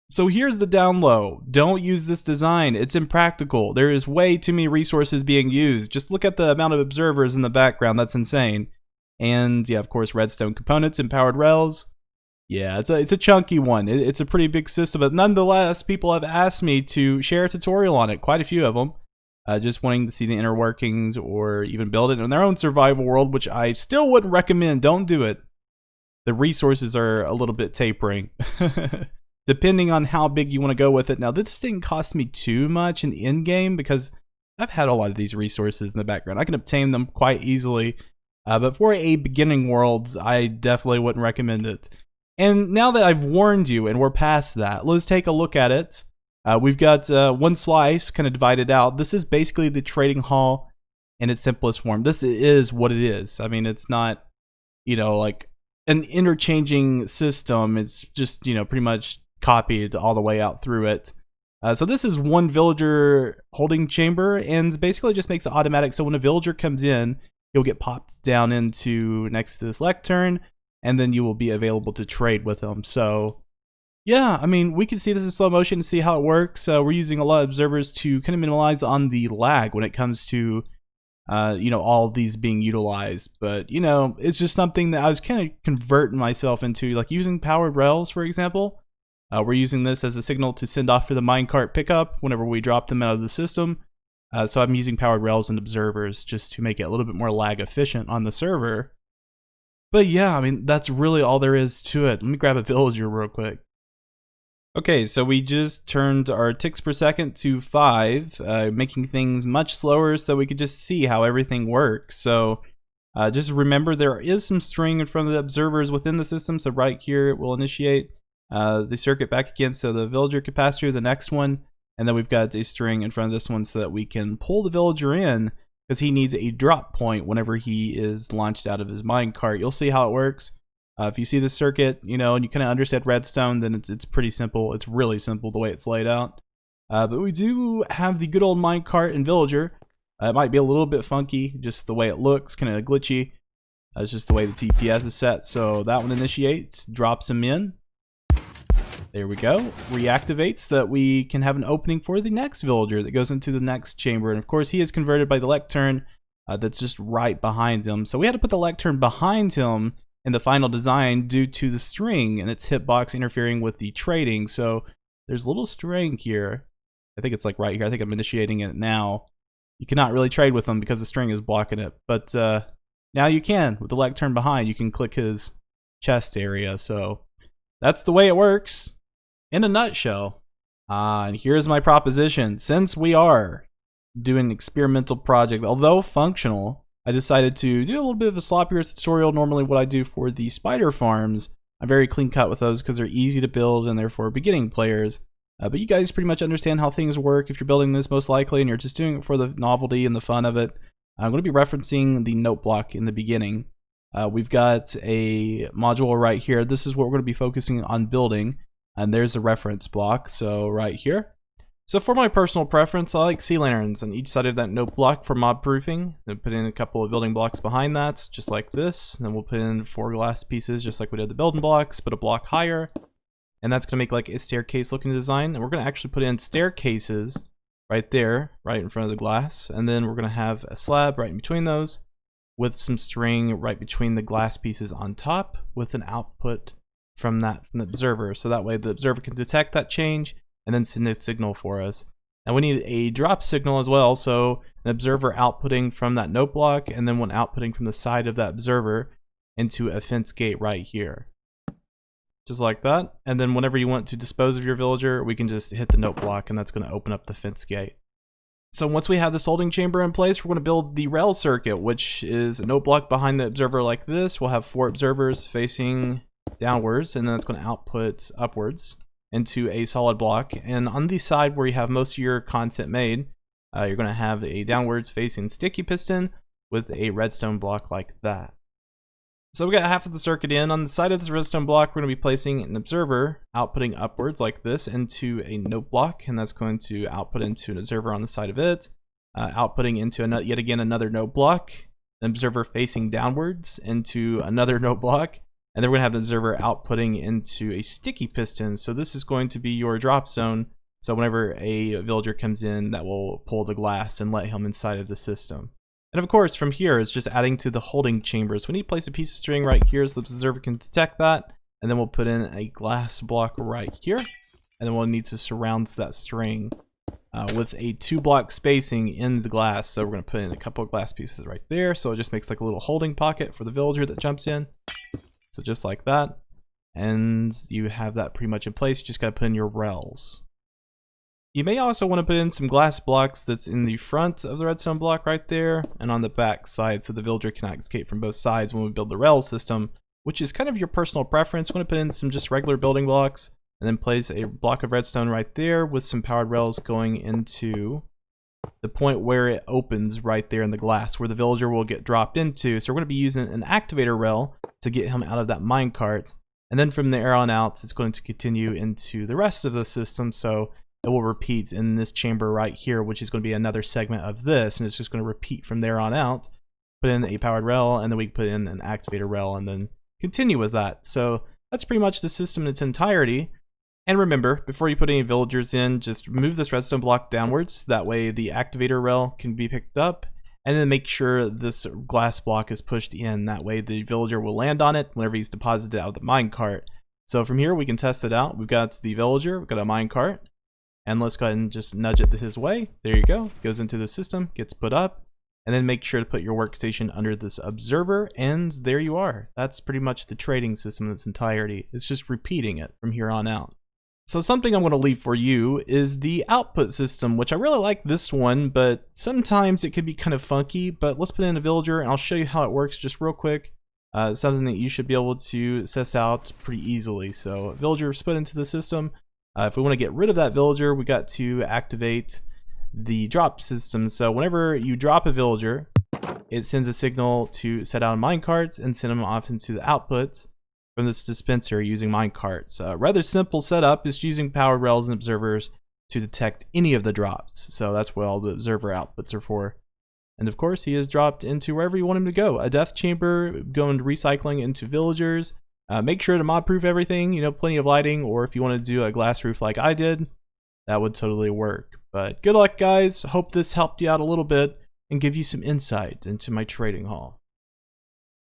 So here's the down low. Don't use this design. It's impractical. There is way too many resources being used. Just look at the amount of observers in the background. That's insane. And yeah, of course, redstone components and powered rails. Yeah, it's a chunky one. It's a pretty big system, but nonetheless, people have asked me to share a tutorial on it. Quite a few of them. Just wanting to see the inner workings or even build it in their own survival world, which I still wouldn't recommend. Don't do it. The resources are a little bit tapering. Depending on how big you want to go with it. Now, this didn't cost me too much in in-game because I've had a lot of these resources in the background. I can obtain them quite easily. But for a beginning world, I definitely wouldn't recommend it. And now that I've warned you and we're past that, let's take a look at it. We've got one slice kind of divided out. This is basically the trading hall in its simplest form. This is what it is. I mean, it's not, like an interchanging system. It's just, pretty much copied all the way out through it. So this is one villager holding chamber, and basically just makes it automatic. So when a villager comes in, he'll get popped down into next to this lectern, and then you will be available to trade with them. So yeah, I mean, we can see this in slow motion to see how it works. We're using a lot of observers to kind of minimize on the lag when it comes to all of these being utilized. But it's just something that I was kind of converting myself into, like using powered rails, for example. We're using this as a signal to send off for the minecart pickup whenever we drop them out of the system. So I'm using powered rails and observers just to make it a little bit more lag efficient on the server. But yeah, I mean, that's really all there is to it. Let me grab a villager real quick. Okay, so we just turned our ticks per second to 5, making things much slower so we could just see how everything works. So just remember there is some string in front of the observers within the system. So right here it will initiate the circuit back again, so the villager can pass through the next one, and then we've got a string in front of this one so that we can pull the villager in because he needs a drop point whenever he is launched out of his minecart. You'll see how it works. If you see the circuit, and you kind of understand redstone, then it's pretty simple. It's really simple the way it's laid out. But we do have the good old minecart and villager. It might be a little bit funky, just the way it looks, kind of glitchy. It's just the way the TPS is set. So that one initiates, drops him in. There we go. Reactivates so that we can have an opening for the next villager that goes into the next chamber. And of course, he is converted by the lectern that's just right behind him. So we had to put the lectern behind him in the final design due to the string and its hitbox interfering with the trading. So there's a little string here. I think it's like right here. I think I'm initiating it now. You cannot really trade with them because the string is blocking it. But now you can. With the lectern behind, you can click his chest area. So that's the way it works in a nutshell. And here's my proposition. Since we are doing an experimental project, although functional, I decided to do a little bit of a sloppier tutorial. Normally what I do for the spider farms, I'm very clean cut with those because they're easy to build and they're for beginning players. But you guys pretty much understand how things work if you're building this most likely, and you're just doing it for the novelty and the fun of it. I'm going to be referencing the note block in the beginning. We've got a module right here. This is what we're going to be focusing on building. And there's a reference block, so right here. So for my personal preference, I like sea lanterns on each side of that note block for mob proofing. Then put in a couple of building blocks behind that, just like this. Then we'll put in 4 glass pieces, just like we did the building blocks, but a block higher. And that's going to make like a staircase looking design. And we're going to actually put in staircases right there, right in front of the glass. And then we're going to have a slab right in between those with some string right between the glass pieces on top with an output from the observer. So that way the observer can detect that change and then send a signal for us. And we need a drop signal as well. So an observer outputting from that note block and then one outputting from the side of that observer into a fence gate right here. Just like that. And then whenever you want to dispose of your villager, we can just hit the note block and that's going to open up the fence gate. So once we have this holding chamber in place, we're going to build the rail circuit, which is a note block behind the observer like this. We'll have 4 observers facing downwards, and then it's going to output upwards into a solid block. And on the side where you have most of your content made, you're going to have a downwards facing sticky piston with a redstone block like that. So we got half of the circuit in. On the side of this redstone block, we're going to be placing an observer outputting upwards like this into a note block, and that's going to output into an observer on the side of it, outputting into yet again another note block, an observer facing downwards into another note block, And then we're gonna have the observer outputting into a sticky piston. So this is going to be your drop zone. So whenever a villager comes in, that will pull the glass and let him inside of the system. And of course, from here, it's just adding to the holding chambers. We need to place a piece of string right here so the observer can detect that. And then we'll put in a glass block right here. And then we'll need to surround that string with a 2-block spacing in the glass. So we're going to put in a couple of glass pieces right there. So it just makes like a little holding pocket for the villager that jumps in. So just like that. And you have that pretty much in place. You just got to put in your rails. You may also want to put in some glass blocks that's in the front of the redstone block right there and on the back side so the villager cannot escape from both sides when we build the rail system, which is kind of your personal preference. I'm going to put in some just regular building blocks and then place a block of redstone right there with some powered rails going into the point where it opens right there in the glass where the villager will get dropped into. So we're going to be using an activator rail to get him out of that minecart. And then from there on out, it's going to continue into the rest of the system. So it will repeat in this chamber right here, which is going to be another segment of this, and it's just going to repeat from there on out. Put in a powered rail, and then we can put in an activator rail, and then continue with that. So that's pretty much the system in its entirety. And remember, before you put any villagers in, just move this redstone block downwards. That way the activator rail can be picked up, and then make sure this glass block is pushed in. That way the villager will land on it whenever he's deposited out of the minecart. So from here we can test it out. We've got the villager, we've got a minecart. And let's go ahead and just nudge it his way. There you go. Goes into the system, gets put up. And then make sure to put your workstation under this observer. And there you are. That's pretty much the trading system in its entirety. It's just repeating it from here on out. So something I'm going to leave for you is the output system, which I really like this one, but sometimes it could be kind of funky. But let's put in a villager and I'll show you how it works just real quick. Something that you should be able to suss out pretty easily. So villager is put into the system. If we want to get rid of that villager, we got to activate the drop system. So whenever you drop a villager, it sends a signal to set out minecarts and send them off into the outputs from this dispenser using minecarts. Rather simple setup, just using powered rails and observers to detect any of the drops. So that's what all the observer outputs are for. And of course, he is dropped into wherever you want him to go. A death chamber, going recycling into villagers. Make sure to mod-proof everything, you know, plenty of lighting, or if you want to do a glass roof like I did, that would totally work. But good luck, guys. Hope this helped you out a little bit and give you some insight into my trading hall.